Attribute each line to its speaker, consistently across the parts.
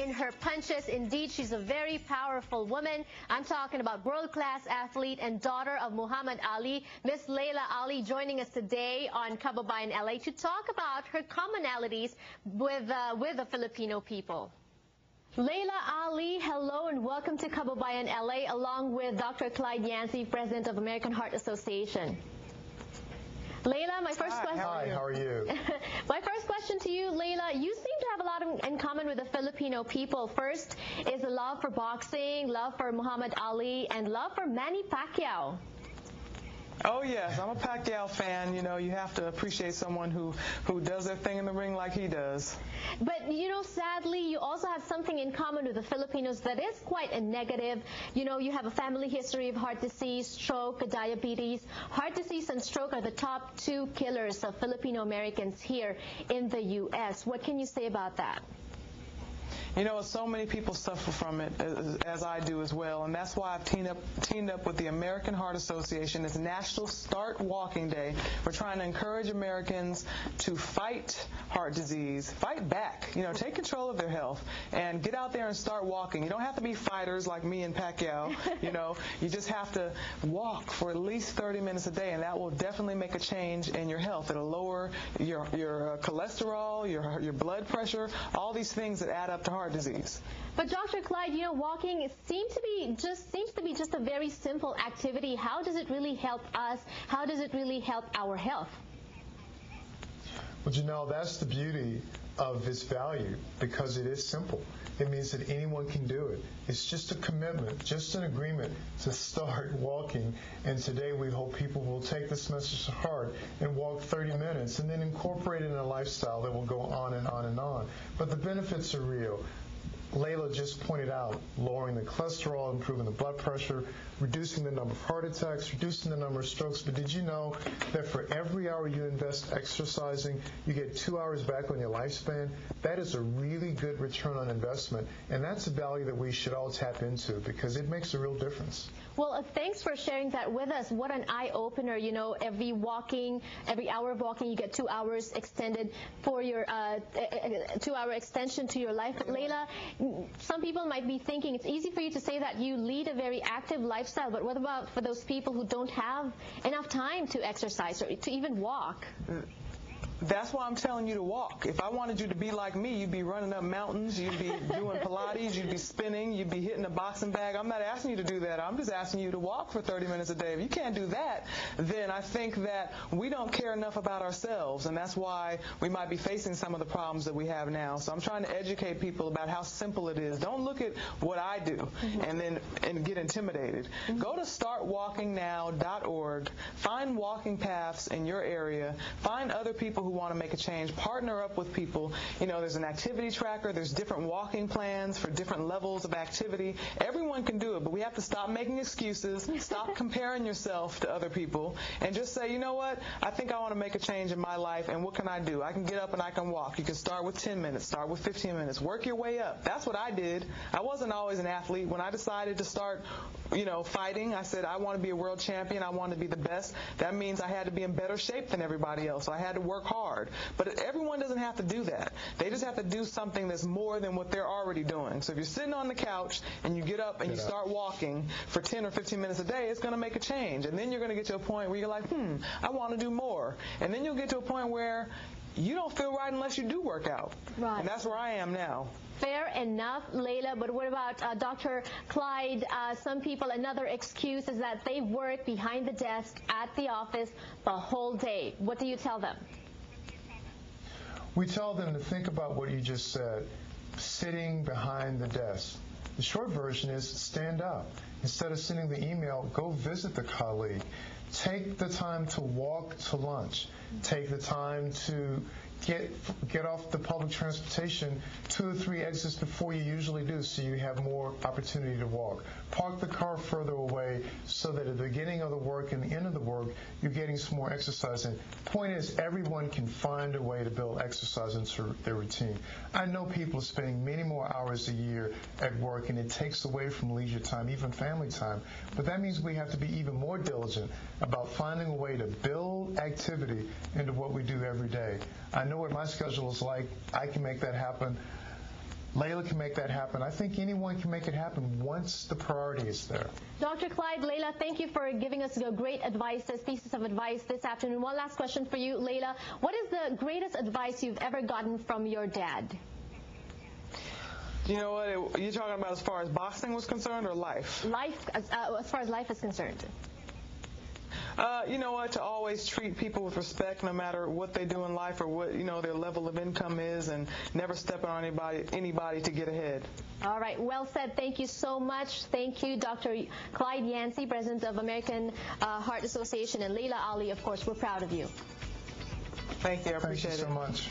Speaker 1: in her punches. Indeed, she's a very powerful woman. I'm talking about world-class athlete and daughter of Muhammad Ali, Miss Laila Ali, joining us today on Kababayan LA to talk about her commonalities with the Filipino people. Laila Ali, hello and welcome to Kababayan LA, along with Dr. Clyde Yancey, President of American Heart Association. Laila, my first question.
Speaker 2: Hi, how are you?
Speaker 1: My first question to you, Laila, you seem to have a lot in common with the Filipino people. First is a love for boxing, love for Muhammad Ali, and love for Manny Pacquiao.
Speaker 2: Oh yes, I'm a Pacquiao fan. You know, you have to appreciate someone who does their thing in the ring like he does.
Speaker 1: But, you know, sadly, you also have something in common with the Filipinos that is quite a negative. You know, you have a family history of heart disease, stroke, diabetes. Heart disease and stroke are the top two killers of Filipino Americans here in the U.S. What can you say about that?
Speaker 2: You know, so many people suffer from it, as I do as well, and that's why I've teamed up with the American Heart Association. It's National Start Walking Day. We're trying to encourage Americans to fight heart disease, fight back, you know, take control of their health, and get out there and start walking. You don't have to be fighters like me and Pacquiao, you know. You just have to walk for at least 30 minutes a day, and that will definitely make a change in your health. It'll lower your cholesterol, your blood pressure, all these things that add up to heart disease.
Speaker 1: But Dr. Clyde, you know, walking seems to be just a very simple activity. How does it really help us? How does it really help our health?
Speaker 3: Well, you know, that's the beauty of its value, because it is simple. It means that anyone can do it. It's just a commitment, just an agreement to start walking. And today we hope people will take this message to heart and walk 30 minutes and then incorporate it in a lifestyle that will go on and on and on. But the benefits are real. Laila just pointed out lowering the cholesterol, improving the blood pressure, reducing the number of heart attacks, reducing the number of strokes. But did you know that for every hour you invest exercising, you get 2 hours back on your lifespan? That is a really good return on investment, and that's a value that we should all tap into because it makes a real difference.
Speaker 1: Well, thanks for sharing that with us. What an eye-opener. You know, every hour of walking, you get 2 hours extended for your 2-hour extension to your life. But Laila, some people might be thinking it's easy for you to say that you lead a very active lifestyle, but what about for those people who don't have enough time to exercise or to even walk?
Speaker 2: That's why I'm telling you to walk. If I wanted you to be like me, you'd be running up mountains, you'd be doing Pilates, you'd be spinning, you'd be hitting a boxing bag. I'm not asking you to do that. I'm just asking you to walk for 30 minutes a day. If you can't do that, then I think that we don't care enough about ourselves, and that's why we might be facing some of the problems that we have now. So I'm trying to educate people about how simple it is. Don't look at what I do and get intimidated. Go to startwalkingnow.org. Find walking paths in your area. Find other people who want to make a change. Partner up with people. You know, there's an activity tracker. There's different walking plans for different levels of activity. Everyone can do it, but we have to stop making excuses, stop comparing yourself to other people, and just say, you know what, I think I want to make a change in my life, and what can I do? I can get up and I can walk. You can start with 10 minutes, start with 15 minutes. Work your way up. That's what I did. I wasn't always an athlete. When I decided to start, you know, fighting, I said, I want to be a world champion. I want to be the best. That means I had to be in better shape than everybody else. So I had to work hard. But everyone doesn't have to do that. They just have to do something that's more than what they're already doing. So if you're sitting on the couch and you get up and you start walking for 10 or 15 minutes a day, it's going to make a change. And then you're going to get to a point where you're like, I want to do more. And then you'll get to a point where you don't feel right unless you do work out.
Speaker 1: Right.
Speaker 2: And that's where I am now.
Speaker 1: Fair enough, Laila, but what about Dr. Clyde? Some people, another excuse is that they work behind the desk at the office the whole day. What do you tell them?
Speaker 3: We tell them to think about what you just said, sitting behind the desk. The short version is stand up. Instead of sending the email, go visit the colleague. Take the time to walk to lunch. Take the time to get off the public transportation 2 or 3 exits before you usually do, so you have more opportunity to walk. Park the car further away so that at the beginning of the work and the end of the work, you're getting some more exercise in. Point is, everyone can find a way to build exercise into their routine. I know people are spending many more hours a year at work, and it takes away from leisure time, even family time. But that means we have to be even more diligent about finding a way to build activity into what we do every day. I know what my schedule is like. I can make that happen. Laila can make that happen. I think anyone can make it happen once the priority is there.
Speaker 1: Dr. Clyde, Laila, thank you for giving us your great pieces of advice this afternoon. One last question for you, Laila. What is the greatest advice you've ever gotten from your dad?
Speaker 2: You know what? You're talking about as far as boxing was concerned or life?
Speaker 1: Life, as far as life is concerned.
Speaker 2: You know what? To always treat people with respect, no matter what they do in life or what their level of income is, and never step on anybody to get ahead.
Speaker 1: All right, well said. Thank you so much. Thank you, Dr. Clyde Yancey, President of American Heart Association, and Laila Ali. Of course, we're proud of you.
Speaker 2: Thank you. I appreciate it.
Speaker 3: Thank you so much.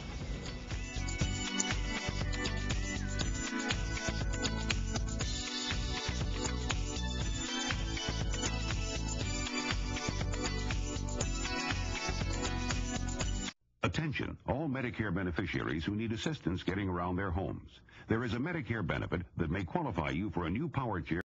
Speaker 4: Attention, all Medicare beneficiaries who need assistance getting around their homes. There is a Medicare benefit that may qualify you for a new power chair